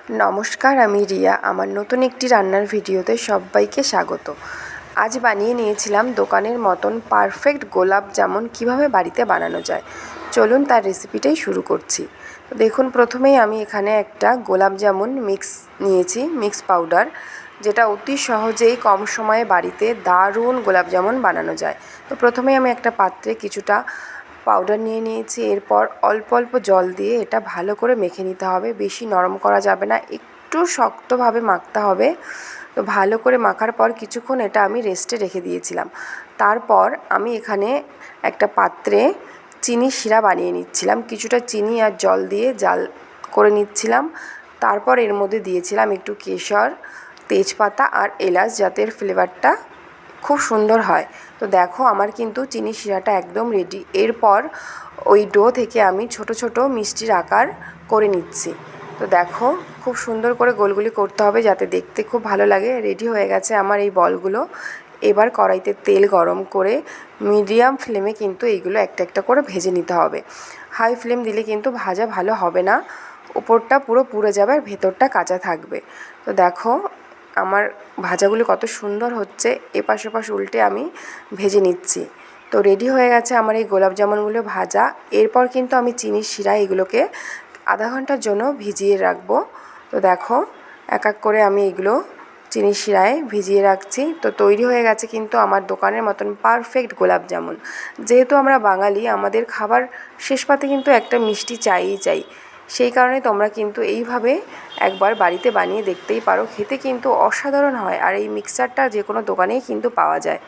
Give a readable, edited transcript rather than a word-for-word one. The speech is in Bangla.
নমস্কার, আমি রিয়া। আমার নতুন একটি রান্নার ভিডিওতে সবাইকে স্বাগত। আজ বানিয়ে নিয়েছিলাম দোকানের মতন পারফেক্ট গোলাপ জামুন কীভাবে বাড়িতে বানানো যায়। চলুন তার রেসিপিটাই শুরু করছি। তো দেখুন, প্রথমেই আমি এখানে একটা গোলাপ জামুন মিক্স নিয়েছি, মিক্স পাউডার, যেটা অতি সহজেই কম সময়ে বাড়িতে দারুণ গোলাপ জামুন বানানো যায়। তো প্রথমেই আমি একটা পাত্রে কিছুটা পাউডার নিয়ে নিয়েছি। এরপর অল্প অল্প জল দিয়ে এটা ভালো করে মেখে নিতে হবে। বেশি নরম করা যাবে না, একটু শক্তভাবে মাখতে হবে। তো ভালো করে মাখার পর কিছুক্ষণ এটা আমি রেস্টে রেখে দিয়েছিলাম। তারপর আমি এখানে একটা পাত্রে চিনি শিরা বানিয়ে নিচ্ছিলাম। কিছুটা চিনি আর জল দিয়ে জাল করে নিচ্ছিলাম। তারপর এর মধ্যে দিয়েছিলাম একটু কেশর, তেজপাতা আর এলাচ, যাতে এর ফ্লেভারটা খুব সুন্দর হয়। তো দেখো, আমার কিন্তু চিনি শিরাটা একদম রেডি। এরপর ওই ডো থেকে আমি ছোট ছোট মিষ্টির আকার করে নিচ্ছি। তো দেখো, খুব সুন্দর করে গোলগুলি করতে হবে যাতে দেখতে খুব ভালো লাগে। রেডি হয়ে গেছে আমার এই বলগুলো। এবার কড়াইতে তেল গরম করে মিডিয়াম ফ্লেমে কিন্তু এইগুলো একটা একটা করে ভেজে নিতে হবে। হাই ফ্লেম দিলে কিন্তু ভাজা ভালো হবে না, উপরটা পুরো পুড়ে যাবে আর ভেতরটা কাঁচা থাকবে। তো দেখো, আমার ভাজাগুলো কত সুন্দর হচ্ছে। এপাশ ওপাশ উল্টে আমি ভেজে নিচ্ছি। তো রেডি হয়ে গেছে আমার এই গোলাপ জামুনগুলো ভাজা। এরপর কিন্তু আমি চিনির শিরা এগুলোকে আধা ঘন্টার জন্য ভিজিয়ে রাখবো। তো দেখো, এক এক করে আমি এগুলো চিনির শিরায় ভিজিয়ে রাখছি। তো তৈরি হয়ে গেছে কিন্তু আমার দোকানের মতন পারফেক্ট গোলাপ জামুন। যেহেতু আমরা বাঙালি, আমাদের খাবার শেষ পাতে কিন্তু একটা মিষ্টি চাইই চাই। সেই কারণে তোমরা কিন্তু এইভাবে একবার বাড়িতে বানিয়ে দেখতেই পারো। খেতে কিন্তু অসাধারণ হয়, আর এই মিক্সচারটা যে কোনো দোকানেই কিন্তু পাওয়া যায়।